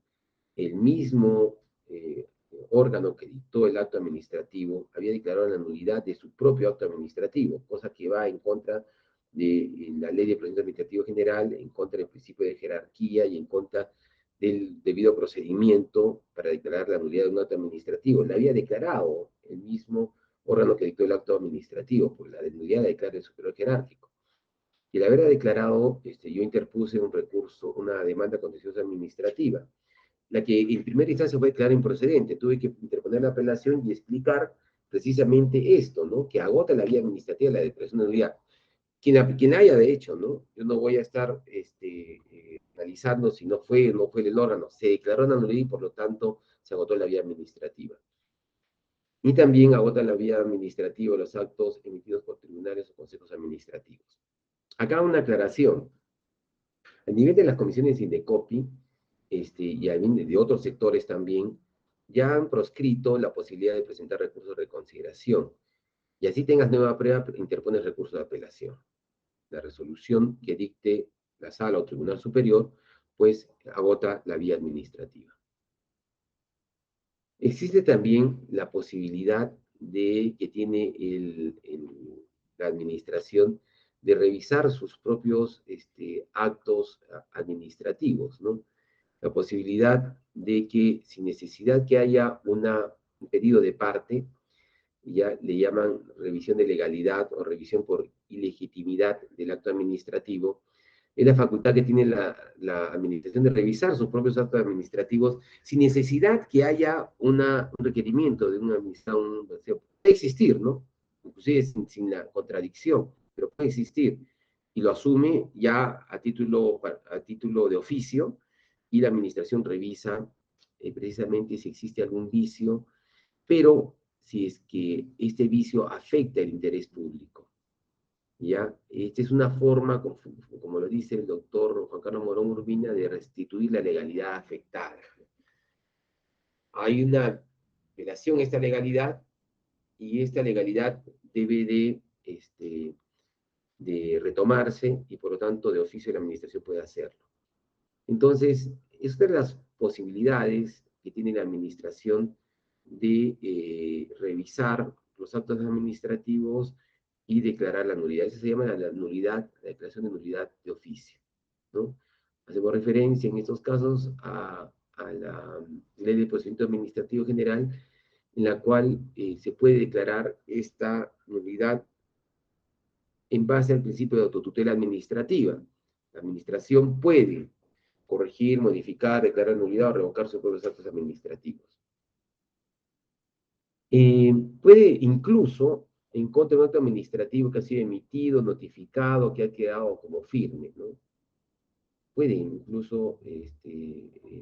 S1: el mismo órgano que dictó el acto administrativo había declarado la nulidad de su propio acto administrativo, cosa que va en contra de la ley de procedimiento administrativo general, en contra del principio de jerarquía y en contra del debido procedimiento para declarar la nulidad de un acto administrativo. La había declarado el mismo órgano que dictó el acto administrativo, pues la nulidad la declara el superior jerárquico. Y al haberla declarado, yo interpuse un recurso, una demanda contenciosa administrativa, la que en primera instancia fue declarada improcedente. Tuve que interponer la apelación y explicar precisamente esto, ¿no? Que agota la vía administrativa la declaración de nulidad. Quien haya de hecho, ¿no? Yo no voy a estar analizando si no fue o no fue el órgano. Se declaró una nulidad y por lo tanto se agotó la vía administrativa. Y también agota la vía administrativa los actos emitidos por tribunales o consejos administrativos. Acá una aclaración. A nivel de las comisiones Indecopi, y de otros sectores también, ya han proscrito la posibilidad de presentar recursos de reconsideración. Y así tengas nueva prueba, interpones recurso de apelación. La resolución que dicte la sala o tribunal superior, pues agota la vía administrativa. Existe también la posibilidad de que tiene la administración de revisar sus propios actos administrativos, ¿no? La posibilidad de que sin necesidad que haya un pedido de parte, ya le llaman revisión de legalidad o revisión por ilegitimidad del acto administrativo, es la facultad que tiene la administración de revisar sus propios actos administrativos sin necesidad que haya un requerimiento de un administrador, puede existir, ¿no? Inclusive sin la contradicción, pero puede existir. Y lo asume ya a título de oficio y la administración revisa precisamente si existe algún vicio, pero si es que este vicio afecta el interés público. ¿Ya? Esta es una forma, como lo dice el doctor Juan Carlos Morón Urbina, de restituir la legalidad afectada. Hay una violación a esta legalidad y esta legalidad debe de retomarse y por lo tanto de oficio la administración puede hacerlo. Entonces, es una de las posibilidades que tiene la administración de revisar los actos administrativos y declarar la nulidad. Eso se llama la nulidad, la declaración de nulidad de oficio, ¿no? Hacemos referencia en estos casos a la Ley de Procedimiento Administrativo General, en la cual se puede declarar esta nulidad en base al principio de autotutela administrativa. La administración puede corregir, modificar, declarar nulidad o revocar sus propios actos administrativos. Puede incluso, en contra de un acto administrativo que ha sido emitido, notificado, que ha quedado como firme, ¿no? Puede incluso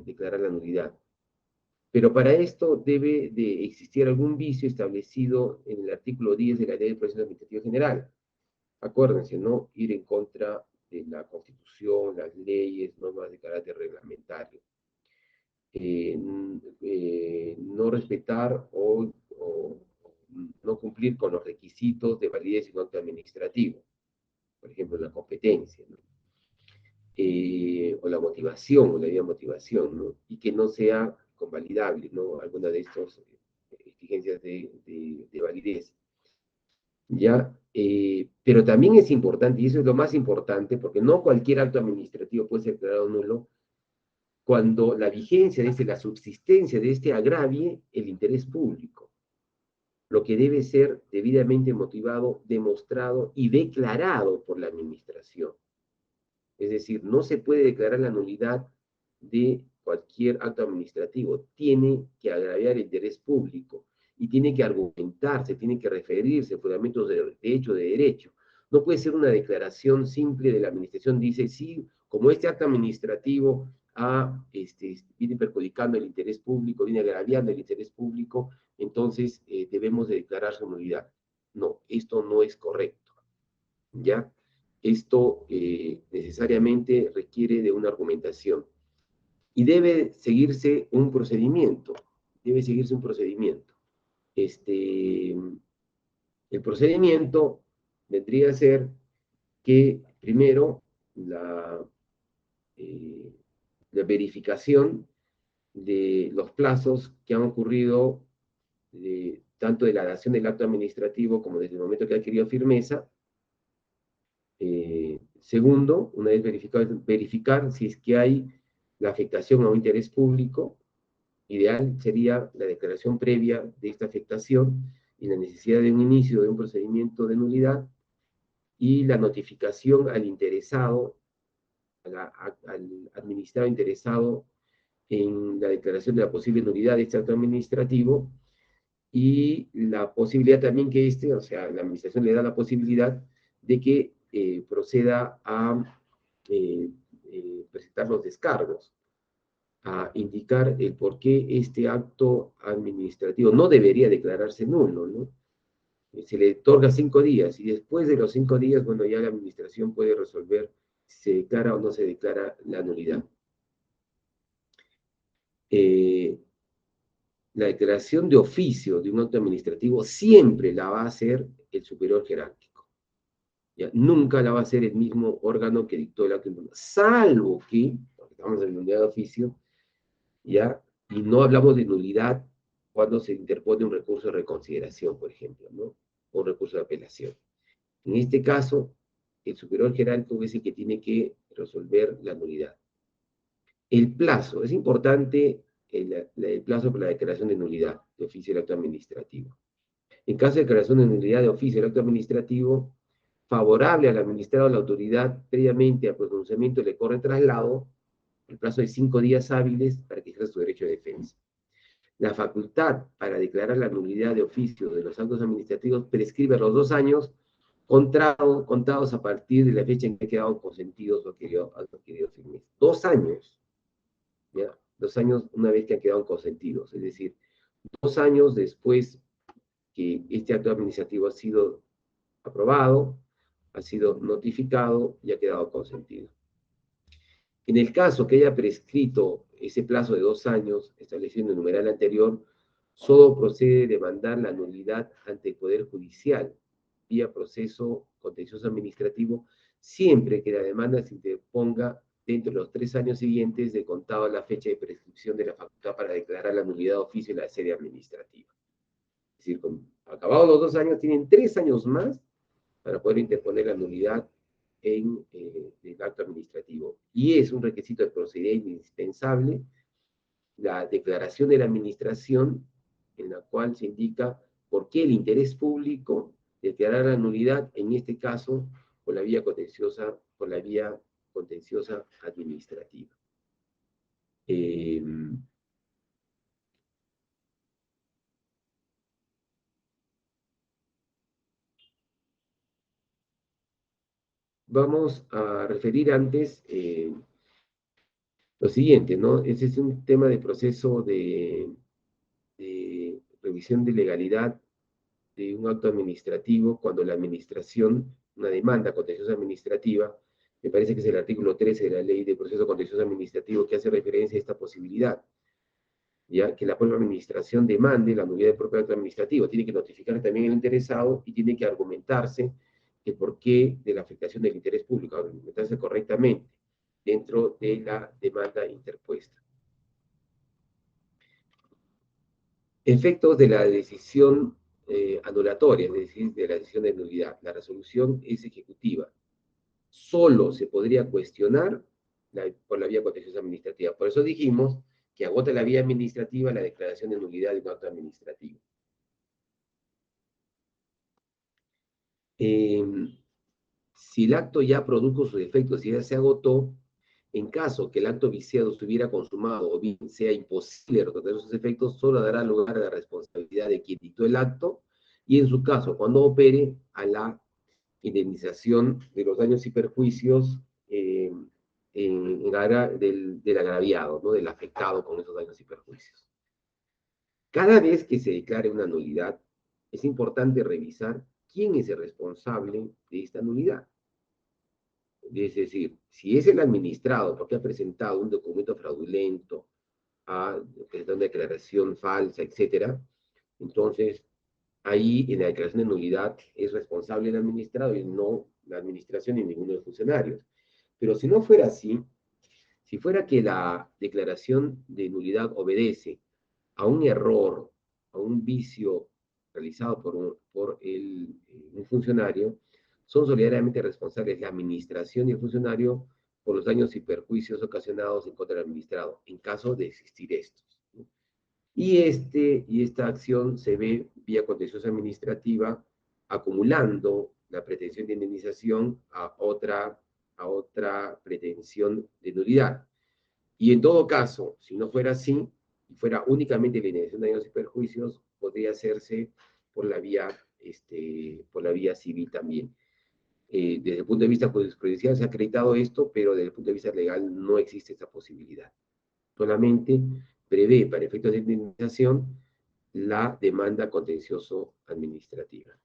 S1: declarar la nulidad. Pero para esto debe de existir algún vicio establecido en el artículo 10 de la Ley de Proceso Administrativo General. Acuérdense, no ir en contra de la Constitución, las leyes, normas de carácter reglamentario. No respetar o no cumplir con los requisitos de validez y un acto administrativo, por ejemplo, la competencia, ¿no? O la motivación, o la idea de motivación, ¿no? Y que no sea convalidable, ¿no? Alguna de estas exigencias de validez. ¿Ya? Pero también es importante, y eso es lo más importante, porque no cualquier acto administrativo puede ser declarado nulo cuando la vigencia, la subsistencia de este agravie el interés público, lo que debe ser debidamente motivado, demostrado y declarado por la administración. Es decir, no se puede declarar la nulidad de cualquier acto administrativo. Tiene que agraviar el interés público y tiene que argumentarse, tiene que referirse a fundamentos de hecho, de derecho. No puede ser una declaración simple de la administración, dice, sí, como este acto administrativo viene perjudicando el interés público, viene agraviando el interés público, entonces debemos de declarar su nulidad. No, esto no es correcto, ¿ya? Esto necesariamente requiere de una argumentación y debe seguirse un procedimiento, debe seguirse un procedimiento. El procedimiento vendría a ser que primero eh, la verificación de los plazos que han ocurrido tanto de la dación del acto administrativo como desde el momento que ha adquirido firmeza. Segundo, una vez verificar si es que hay la afectación a un interés público. Ideal sería la declaración previa de esta afectación y la necesidad de un inicio de un procedimiento de nulidad y la notificación al interesado, al administrado interesado en la declaración de la posible nulidad de este acto administrativo y la posibilidad también que o sea, la administración le da la posibilidad de que proceda a presentar los descargos, a indicar el por qué este acto administrativo no debería declararse nulo, ¿no? Se le otorga 5 días y después de los 5 días, bueno, ya la administración puede resolver si se declara o no se declara la nulidad. La declaración de oficio de un acto administrativo siempre la va a hacer el superior jerárquico. ¿Ya? Nunca la va a hacer el mismo órgano que dictó el acto, salvo que, porque estamos en nulidad de oficio, ¿ya? Y no hablamos de nulidad cuando se interpone un recurso de reconsideración, por ejemplo, ¿no? O un recurso de apelación. En este caso, el superior jerárquico es el que tiene que resolver la nulidad. El plazo, es importante el plazo para la declaración de nulidad de oficio del acto administrativo. En caso de declaración de nulidad de oficio del acto administrativo, favorable al administrado de la autoridad, previamente al pronunciamiento le corre traslado, el plazo de 5 días hábiles para que ejerza su derecho de defensa. La facultad para declarar la nulidad de oficio de los actos administrativos prescribe a los 2 años contados a partir de la fecha en que ha quedado consentidos o adquirido firmeza. 2 años, ¿ya? 2 años una vez que han quedado consentidos, es decir, 2 años después que este acto administrativo ha sido aprobado, ha sido notificado y ha quedado consentido. En el caso que haya prescrito ese plazo de 2 años, establecido en el numeral anterior, solo procede demandar la nulidad ante el Poder Judicial, vía proceso contencioso administrativo, siempre que la demanda se interponga dentro de los 3 años siguientes de contado a la fecha de prescripción de la facultad para declarar la nulidad de oficio en la sede administrativa. Es decir, acabados los 2 años, tienen 3 años más para poder interponer la nulidad en el acto administrativo. Y es un requisito de procedimiento indispensable la declaración de la administración en la cual se indica por qué el interés público declarar la nulidad, en este caso, por la vía contenciosa administrativa. Vamos a referir antes lo siguiente, ¿no? Ese es un tema de proceso de de revisión de legalidad de un acto administrativo cuando la administración, una demanda contenciosa administrativa, me parece que es el artículo 13 de la Ley de Proceso Contencioso Administrativo que hace referencia a esta posibilidad, ya que la propia administración demande la nulidad del propio acto administrativo. Tiene que notificar también al interesado y tiene que argumentarse el porqué de la afectación del interés público, argumentarse correctamente dentro de la demanda interpuesta. Efectos de la decisión anulatoria, es decir, de la decisión de nulidad. La resolución es ejecutiva. Solo se podría cuestionar por la vía contenciosa administrativa. Por eso dijimos que agota la vía administrativa la declaración de nulidad de un acto administrativo. Si el acto ya produjo sus efectos y ya se agotó, en caso que el acto viciado estuviera consumado o bien sea imposible retroceder sus efectos, solo dará lugar a la responsabilidad de quien dictó el acto y en su caso, cuando opere, a la indemnización de los daños y perjuicios del agraviado, ¿no? Del afectado con esos daños y perjuicios. Cada vez que se declare una nulidad, es importante revisar quién es el responsable de esta nulidad. Es decir, si es el administrado porque ha presentado un documento fraudulento, ha presentado una declaración falsa, etc., entonces ahí en la declaración de nulidad es responsable el administrado y no la administración ni ninguno de los funcionarios. Pero si no fuera así, si fuera que la declaración de nulidad obedece a un error, a un vicio realizado un funcionario, son solidariamente responsables la administración y el funcionario por los daños y perjuicios ocasionados en contra del administrado, en caso de existir estos. Y esta acción se ve vía contenciosa administrativa acumulando la pretensión de indemnización a otra pretensión de nulidad. Y en todo caso, si no fuera así, y fuera únicamente la indemnización de daños y perjuicios, podría hacerse por la vía civil también. Desde el punto de vista jurisprudencial se ha acreditado esto, pero desde el punto de vista legal no existe esa posibilidad. Solamente prevé para efectos de indemnización la demanda contencioso-administrativa.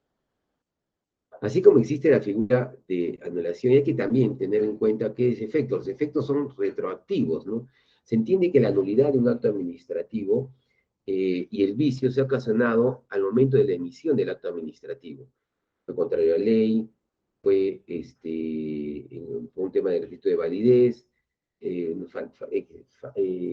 S1: Así como existe la figura de anulación, hay que también tener en cuenta qué es efecto. Los efectos son retroactivos, ¿no? Se entiende que la nulidad de un acto administrativo y el vicio se ha ocasionado al momento de la emisión del acto administrativo. Fue contrario a la ley, fue un tema de registro de validez,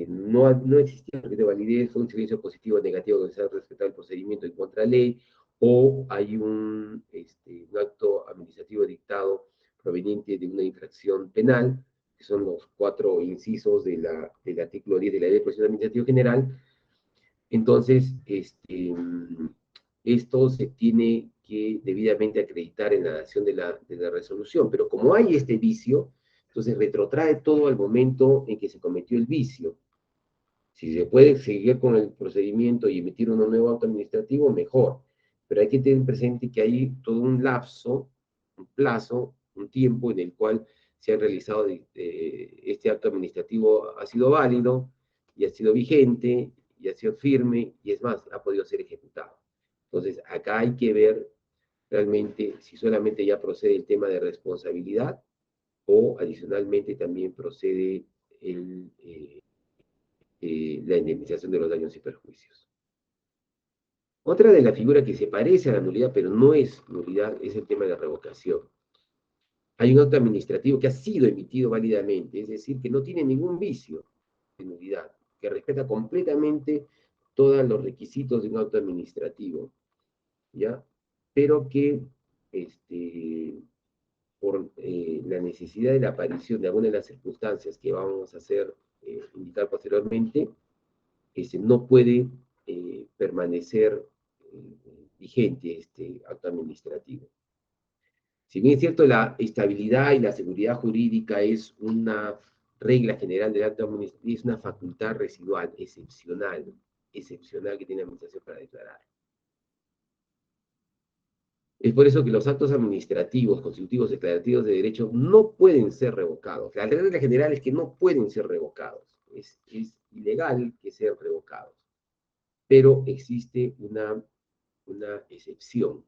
S1: no existía registro de validez, fue un silencio positivo o negativo que se ha respetado el procedimiento en contra de la ley, o hay un acto administrativo dictado proveniente de una infracción penal, que son los 4 incisos del artículo 10 de la Ley de Proceso Administrativo General. Entonces, esto se tiene que debidamente acreditar en la dación de la resolución, pero como hay este vicio, entonces retrotrae todo al momento en que se cometió el vicio. Si se puede seguir con el procedimiento y emitir un nuevo acto administrativo, mejor. Pero hay que tener presente que hay todo un lapso, un plazo, un tiempo en el cual se ha realizado este acto administrativo, ha sido válido y ha sido vigente y ha sido firme y es más, ha podido ser ejecutado. Entonces, acá hay que ver realmente si solamente ya procede el tema de responsabilidad o adicionalmente también procede la indemnización de los daños y perjuicios. Otra de las figuras que se parece a la nulidad, pero no es nulidad, es el tema de la revocación. Hay un acto administrativo que ha sido emitido válidamente, es decir, que no tiene ningún vicio de nulidad, que respeta completamente todos los requisitos de un acto administrativo, ¿ya? Pero que por la necesidad de la aparición de alguna de las circunstancias que vamos a indicar posteriormente, no puede permanecer vigente este acto administrativo. Si bien es cierto, la estabilidad y la seguridad jurídica es una regla general del acto administrativo, es una facultad residual, excepcional que tiene la administración para declarar. Es por eso que los actos administrativos, constitutivos, declarativos de derecho no pueden ser revocados. La regla general es que no pueden ser revocados. Es ilegal que sean revocados. pero existe una excepción.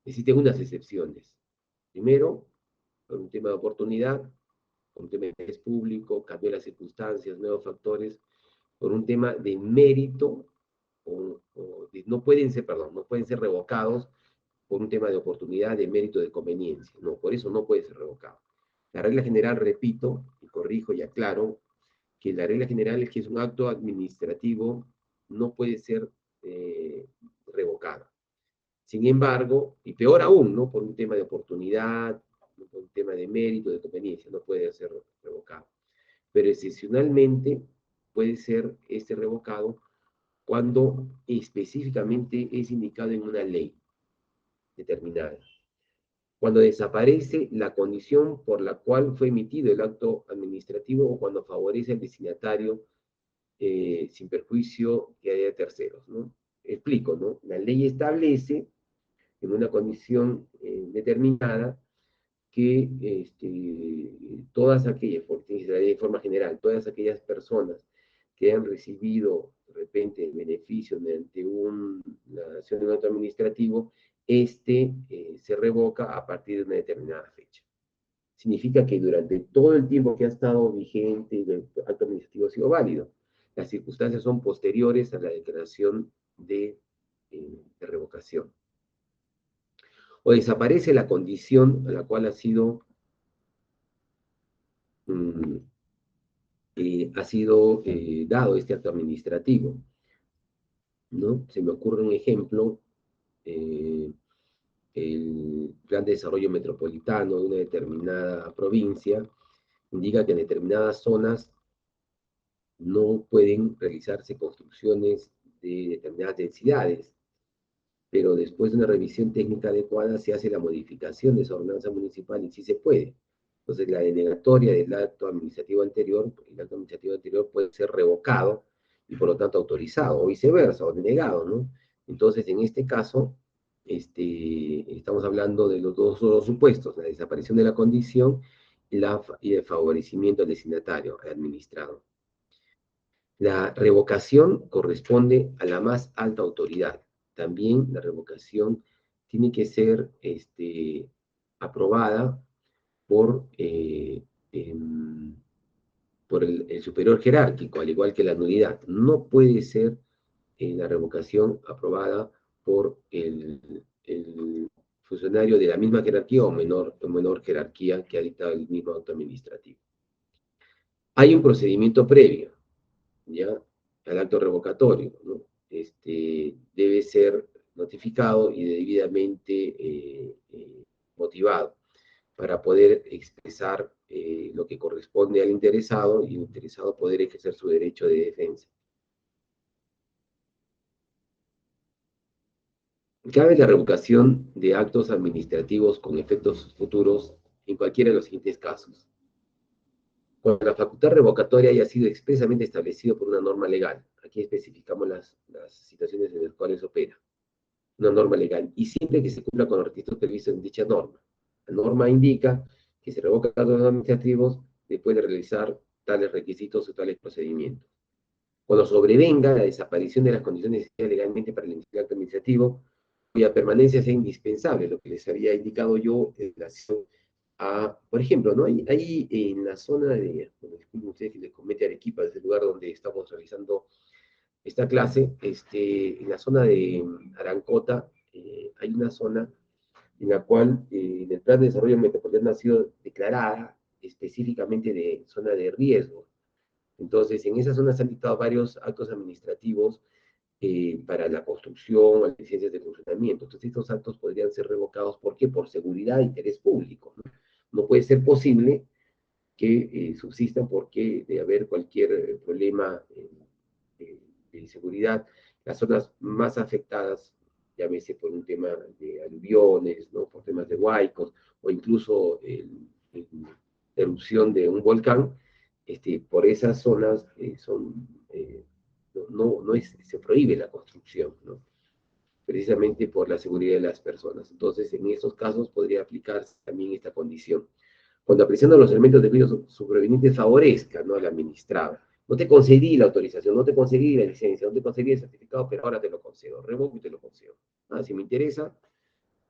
S1: Existen unas excepciones. Primero, por un tema de oportunidad, por un tema de interés público, cambio de las circunstancias, nuevos factores, por un tema de mérito, no pueden ser, perdón, no pueden ser revocados por un tema de oportunidad, de mérito, de conveniencia. No, por eso no puede ser revocado. La regla general, repito, y corrijo y aclaro, que la regla general es que es un acto administrativo, no puede ser revocado. Sin embargo, y peor aún, ¿no? Por un tema de oportunidad, por un tema de mérito, de conveniencia, no puede ser revocado. Pero excepcionalmente puede ser revocado cuando específicamente es indicado en una ley determinada. Cuando desaparece la condición por la cual fue emitido el acto administrativo o cuando favorece al destinatario sin perjuicio que haya terceros, ¿no? Explico, ¿no? La ley establece en una condición determinada que todas aquellas, porque de forma general, todas aquellas personas que han recibido de repente el beneficio mediante la acción de un acto administrativo, se revoca a partir de una determinada fecha. Significa que durante todo el tiempo que ha estado vigente el acto administrativo ha sido válido. Las circunstancias son posteriores a la declaración de revocación. O desaparece la condición a la cual ha sido dado este acto administrativo, ¿no? Se me ocurre un ejemplo, el plan de desarrollo metropolitano de una determinada provincia indica que en determinadas zonas no pueden realizarse construcciones de determinadas densidades, pero después de una revisión técnica adecuada se hace la modificación de esa ordenanza municipal y sí se puede. Entonces, la denegatoria del acto administrativo anterior, el acto administrativo anterior puede ser revocado y por lo tanto autorizado, o viceversa, o denegado, ¿no? Entonces, en este caso, estamos hablando de los dos supuestos, la desaparición de la condición y el favorecimiento al destinatario, al administrado. La revocación corresponde a la más alta autoridad. También la revocación tiene que ser aprobada por, por el superior jerárquico, al igual que la nulidad. No puede ser la revocación aprobada por el funcionario de la misma jerarquía o menor jerarquía que ha dictado el mismo acto administrativo. Hay un procedimiento previo, ¿ya? Al acto revocatorio, ¿no? Debe ser notificado y debidamente motivado para poder expresar lo que corresponde al interesado y el interesado poder ejercer su derecho de defensa. Cabe la revocación de actos administrativos con efectos futuros en cualquiera de los siguientes casos. Cuando la facultad revocatoria haya sido expresamente establecido por una norma legal. Aquí especificamos las situaciones en las cuales opera una norma legal, y siempre que se cumpla con los requisitos previstos en dicha norma. La norma indica que se revocan actos administrativos después de realizar tales requisitos o tales procedimientos. Cuando sobrevenga la desaparición de las condiciones necesarias legalmente para el acto administrativo, cuya permanencia sea indispensable, lo que les había indicado yo en relación a, por ejemplo, ¿no? Ahí en la zona de, bueno, disculpen ustedes que les comete Arequipa, es el lugar donde estamos realizando esta clase, en la zona de Arancota, hay una zona en la cual en el plan de desarrollo metropolitano ha sido declarada específicamente de zona de riesgo. Entonces, en esa zona se han dictado varios actos administrativos para la construcción o licencias de funcionamiento. Entonces, estos actos podrían ser revocados. ¿Por qué? Por seguridad e interés público, ¿no? No puede ser posible que subsistan porque de haber cualquier problema de seguridad. Las zonas más afectadas, llámese por un tema de aluviones, ¿no? Por temas de huaicos, o incluso la erupción de un volcán, por esas zonas se prohíbe la construcción, ¿no? Precisamente por la seguridad de las personas. Entonces, en estos casos podría aplicarse también esta condición. Cuando apreciando los elementos de juicio supervenientes favorezca, ¿no?, al administrado. No te concedí la autorización, no te concedí la licencia, no te concedí el certificado, pero ahora te lo concedo. Revoco y te lo concedo. Ah, si me interesa,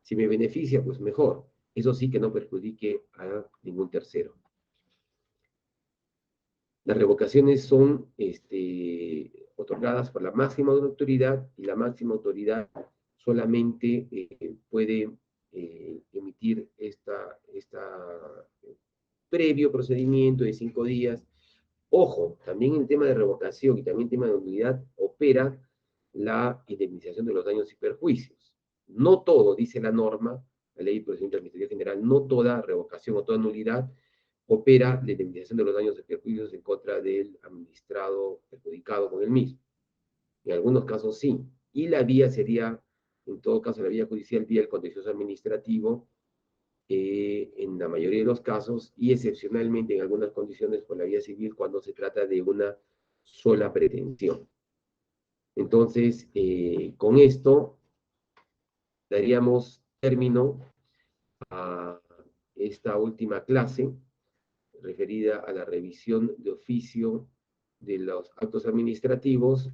S1: si me beneficia, pues mejor. Eso sí que no perjudique a ningún tercero. Las revocaciones son otorgadas por la máxima autoridad y la máxima autoridad solamente puede emitir previo procedimiento de 5 días. Ojo, también en el tema de revocación y también en el tema de nulidad opera la indemnización de los daños y perjuicios. No todo, dice la norma, la ley de procedimiento administrativo general, no toda revocación o toda nulidad opera la indemnización de los daños y perjuicios en contra del administrado perjudicado con el mismo. En algunos casos sí. Y la vía sería, en todo caso, la vía judicial, vía el contencioso administrativo, en la mayoría de los casos, y excepcionalmente en algunas condiciones por la vía civil cuando se trata de una sola pretensión. Entonces, con esto daríamos término a esta última clase referida a la revisión de oficio de los actos administrativos,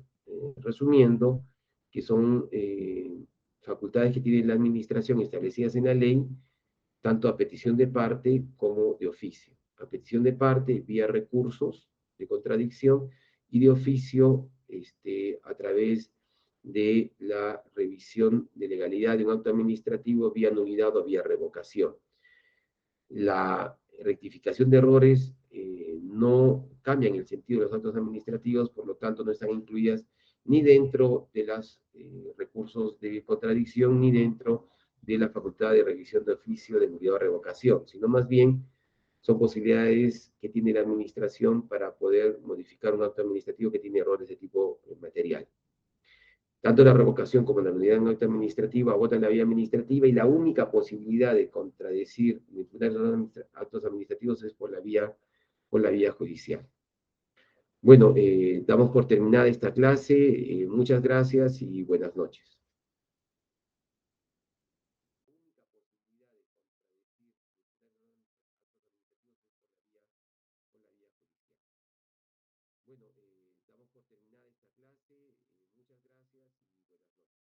S1: resumiendo, que son facultades que tiene la administración establecidas en la ley, tanto a petición de parte como de oficio. A petición de parte, vía recursos de contradicción, y de oficio a través de la revisión de legalidad de un acto administrativo vía nulidad o vía revocación. La rectificación de errores no cambian el sentido de los actos administrativos, por lo tanto no están incluidas ni dentro de los recursos de contradicción, ni dentro de la facultad de revisión de oficio de nulidad o revocación, sino más bien son posibilidades que tiene la administración para poder modificar un acto administrativo que tiene errores de tipo material. Tanto la revocación como la nulidad en acta administrativa votan la vía administrativa, y la única posibilidad de contradecir los actos administrativos es por la vía judicial. Bueno, damos por terminada esta clase. Muchas gracias y buenas noches. Bueno, damos por terminada esta clase. Muchas gracias y buenas noches.